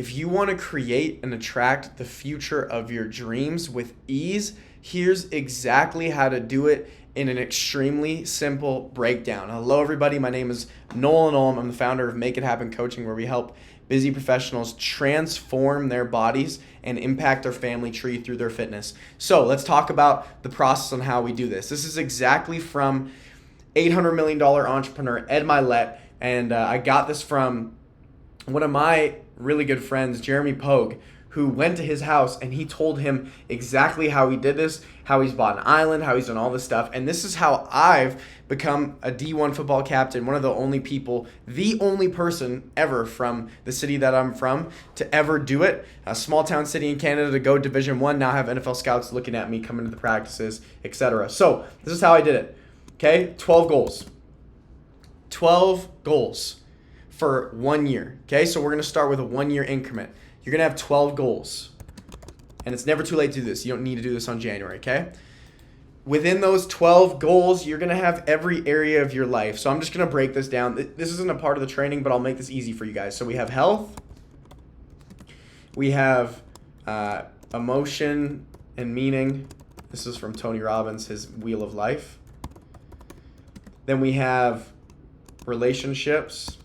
if you want to create and attract the future of your dreams with ease, here's exactly how to do it in an extremely simple breakdown. Hello, everybody. My name is Nolan Olm. I'm the founder of Make It Happen Coaching, where we help busy professionals transform their bodies and impact their family tree through their fitness. So let's talk about the process on how we do this. This is exactly from $800 million entrepreneur Ed Mylett, and I got this from one of my really good friends, Jeremy Pogue, who went to his house and he told him exactly how he did this, how he's bought an island, how he's done all this stuff. And this is how I've become a D1 football captain, one of the only people, the only person ever from the city that I'm from to ever do it. A small town city in Canada to go Division 1, now have NFL scouts looking at me, coming to the practices, etc. So this is how I did it. Okay, 12 goals. 12 goals for 1 year. Okay, so we're going to start with a 1 year increment. You're going to have 12 goals. And it's never too late to do this. You don't need to do this on January, okay? Within those 12 goals, you're going to have every area of your life. So I'm just going to break this down. This isn't a part of the training, but I'll make this easy for you guys. So we have health. We have emotion and meaning. This is from Tony Robbins, his Wheel of Life. Then we have relationships.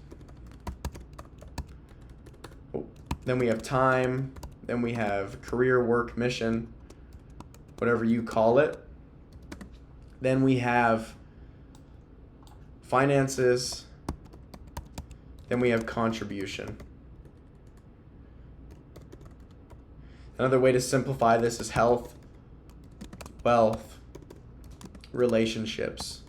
Then we have time. Then we have career, work, mission, whatever you call it. Then we have finances. Then we have contribution. Another way to simplify this is health, wealth, relationships.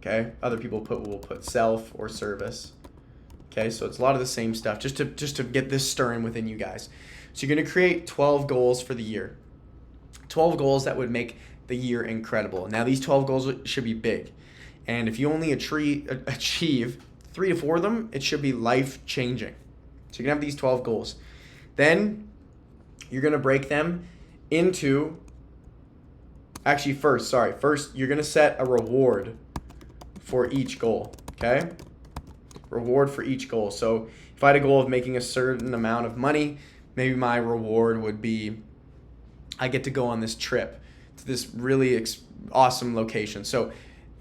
Okay? Other people will put self or service. Okay, so it's a lot of the same stuff, just to get this stirring within you guys. So you're going to create 12 goals for the year. 12 goals that would make the year incredible. Now, these 12 goals should be big. And if you only achieve 3 to 4 of them, it should be life-changing. So you're going to have these 12 goals. Then you're going to break them into... First, you're going to set a reward for each goal, okay? Reward for each goal. So if I had a goal of making a certain amount of money, maybe my reward would be I get to go on this trip to this really awesome location. So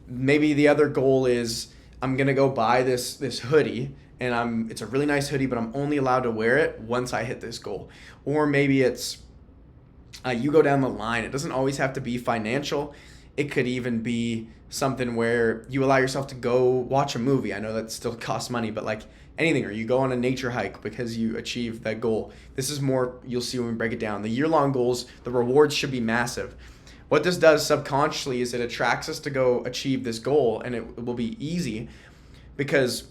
maybe the other goal is I'm going to go buy this hoodie, and it's a really nice hoodie, but I'm only allowed to wear it once I hit this goal. Or maybe it's you go down the line. It doesn't always have to be financial. It could even be something where you allow yourself to go watch a movie. I know that still costs money, but like anything, or you go on a nature hike because you achieve that goal. This is more, you'll see when we break it down. The year-long goals, the rewards should be massive. What this does subconsciously is it attracts us to go achieve this goal, and it will be easy because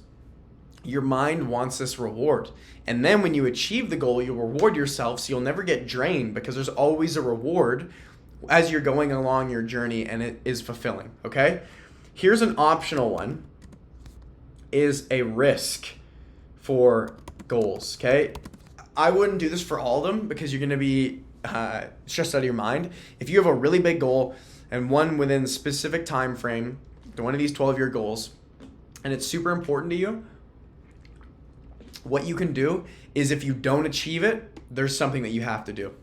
your mind wants this reward. And then when you achieve the goal, you'll reward yourself, so you'll never get drained because there's always a reward as you're going along your journey, and it is fulfilling, okay? Here's an optional one, is a risk for goals, okay? I wouldn't do this for all of them because you're gonna be stressed out of your mind. If you have a really big goal and one within a specific time frame, one of these 12-year goals, and it's super important to you, what you can do is if you don't achieve it, there's something that you have to do.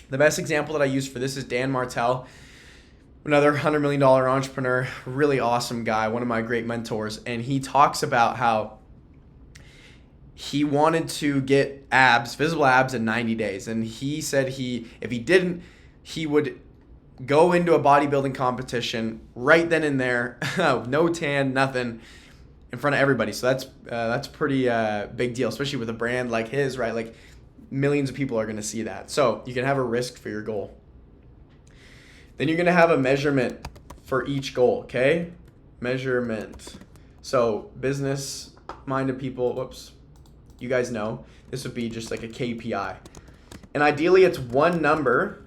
The best example that I use for this is Dan Martell, another $100 million entrepreneur, really awesome guy, one of my great mentors. And he talks about how he wanted to get abs, visible abs in 90 days. And he said if he didn't, he would go into a bodybuilding competition right then and there, no tan, nothing, in front of everybody. So that's pretty big deal, especially with a brand like his, right? Like, millions of people are going to see that. So you can have a risk for your goal. Then you're going to have a measurement for each goal, okay? Measurement. So business-minded people, you guys know, this would be just like a KPI. And ideally, it's one number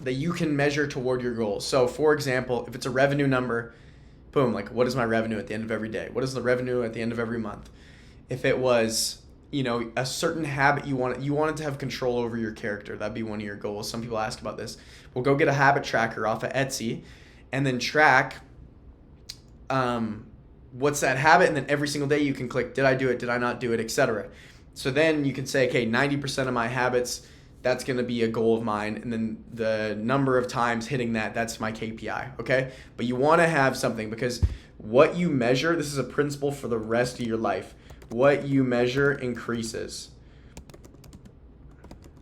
that you can measure toward your goals. So for example, if it's a revenue number, boom, like what is my revenue at the end of every day? What is the revenue at the end of every month? If it was a certain habit you wanted to have control over your character, that'd be one of your goals. Some people ask about this. Well, go get a habit tracker off of Etsy and then track what's that habit? And then every single day you can click, did I do it? Did I not do it? Etc. So then you can say, okay, 90% of my habits, that's going to be a goal of mine. And then the number of times hitting that, that's my KPI. Okay. But you want to have something, because what you measure, this is a principle for the rest of your life. What you measure increases.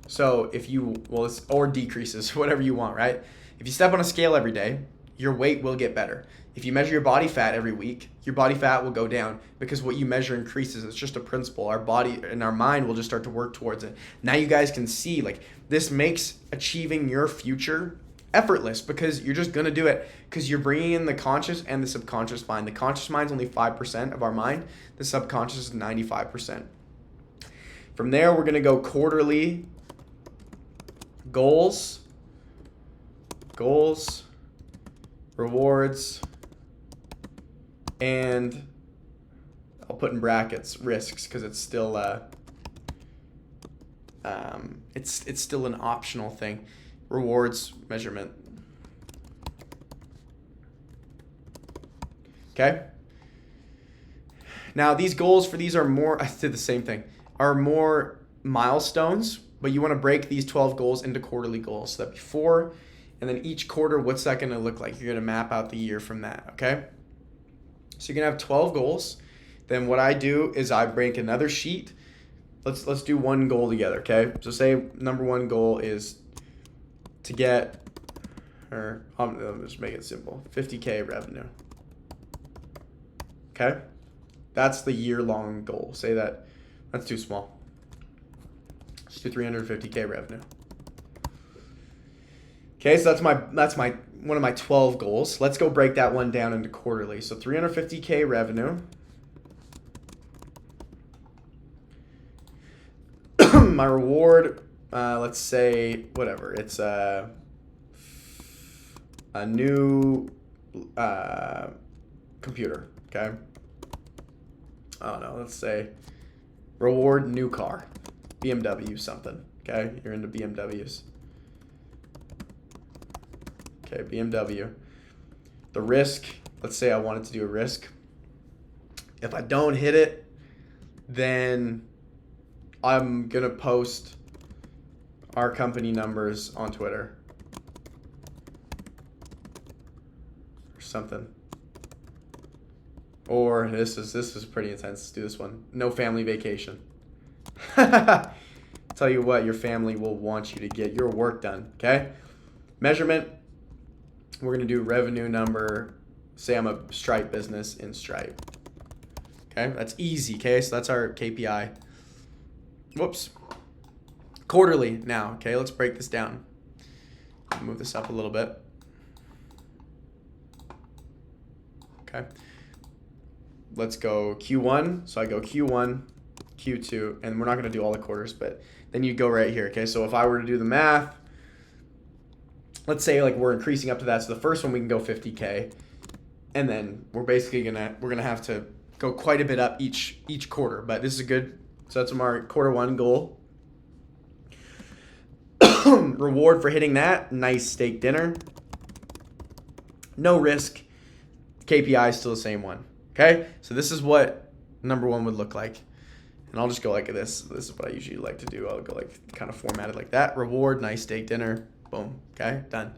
So if you, or decreases, whatever you want, right? If you step on a scale every day, your weight will get better. If you measure your body fat every week, your body fat will go down, because what you measure increases. It's just a principle. Our body and our mind will just start to work towards it. Now you guys can see, like, this makes achieving your future effortless, because you're just going to do it, because you're bringing in the conscious and the subconscious mind. The conscious mind is only 5% of our mind. The subconscious is 95%. From there, we're going to go quarterly goals, rewards, and I'll put in brackets risks, because it's still it's still an optional thing. Rewards measurement. Okay. Now these goals for these are more, I did the same thing, are more milestones, but you want to break these 12 goals into quarterly goals. So that before, and then each quarter, what's that going to look like? You're going to map out the year from that, okay? So you're going to have 12 goals. Then what I do is I break another sheet. Let's do one goal together, okay? So say number one goal is to get, or I'll just make it simple, 50K revenue. Okay? That's the year-long goal. Say that's too small. Let's do 350K revenue. Okay, so that's my one of my 12 goals. Let's go break that one down into quarterly. So 350K revenue. My reward, let's say whatever. It's a new computer. Okay. I don't know. Let's say reward new car, BMW something. Okay, you're into BMWs. Okay, BMW. The risk, let's say I wanted to do a risk. If I don't hit it, then I'm going to post our company numbers on Twitter or something. Or this is pretty intense. Let's do this one. No family vacation. Tell you what, your family will want you to get your work done, okay? Measurement. We're going to do revenue number. Say I'm a Stripe business in Stripe. Okay, that's easy, okay? So that's our KPI. Whoops. Quarterly now, okay? Let's break this down. Move this up a little bit. Okay. Let's go Q1. So I go Q1, Q2, and we're not going to do all the quarters, but then you go right here, okay? So if I were to do the math, let's say like we're increasing up to that. So the first one we can go 50K, and then we're basically gonna have to go quite a bit up each quarter. But this is a good. So that's our quarter one goal. Reward for hitting that, nice steak dinner. No risk. KPI is still the same one. Okay, so this is what number one would look like. And I'll just go like this. This is what I usually like to do. I'll go like kind of formatted like that. Reward, nice steak dinner. Boom. Okay, done.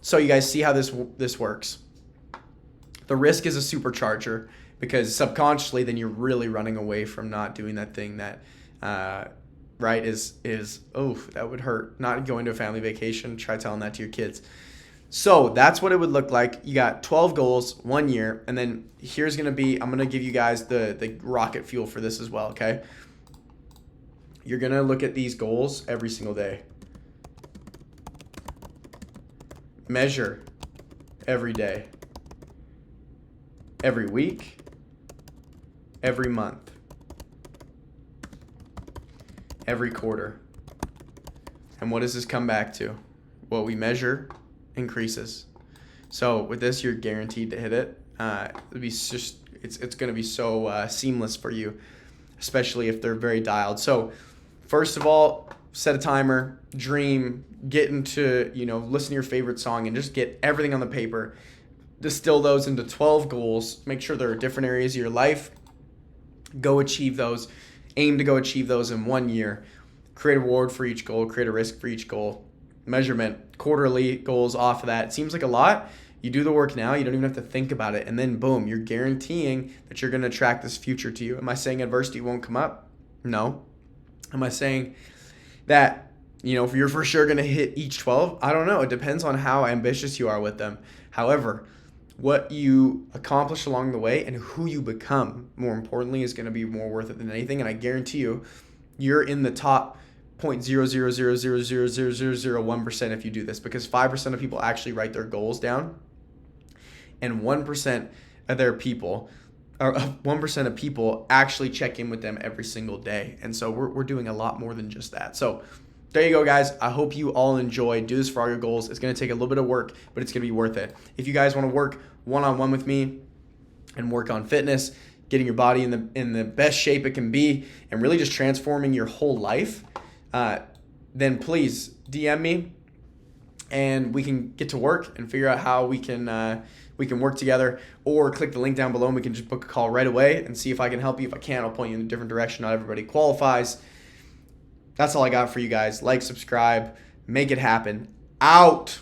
So you guys see how this works. The risk is a supercharger, because subconsciously then you're really running away from not doing that thing that right is that would hurt. Not going to a family vacation. Try telling that to your kids. So that's what it would look like. You got 12 goals, 1 year, and then here's going to be, I'm going to give you guys the rocket fuel for this as well, okay? You're going to look at these goals every single day. Measure every day, every week, every month, every quarter. And what does this come back to? What we measure increases. So with this, you're guaranteed to hit it. It'll be just it's going to be so seamless for you, especially if they're very dialed. So first of all, set a timer, dream, get into, listen to your favorite song and just get everything on the paper. distill those into 12 goals. Make sure there are different areas of your life. Go achieve those. Aim to go achieve those in 1 year. Create a reward for each goal. Create a risk for each goal. Measurement. Quarterly goals off of that. It seems like a lot. You do the work now. You don't even have to think about it. And then boom, you're guaranteeing that you're going to attract this future to you. Am I saying adversity won't come up? No. Am I saying that, if you're for sure going to hit each 12? I don't know. It depends on how ambitious you are with them. However, what you accomplish along the way and who you become, more importantly, is going to be more worth it than anything. And I guarantee you, you're in the top 0.000000001% if you do this, because 5% of people actually write their goals down, and 1% of their people, or 1% of people actually check in with them every single day. And so we're doing a lot more than just that. So there you go, guys. I hope you all enjoy. Do this for all your goals. It's going to take a little bit of work, but it's going to be worth it. If you guys want to work one-on-one with me and work on fitness, getting your body in the best shape it can be, and really just transforming your whole life, then please DM me, and we can get to work and figure out how we can work together. Or click the link down below and we can just book a call right away and see if I can help you. If I can't, I'll point you in a different direction. Not everybody qualifies. That's all I got for you guys. Like, subscribe, make it happen. Out.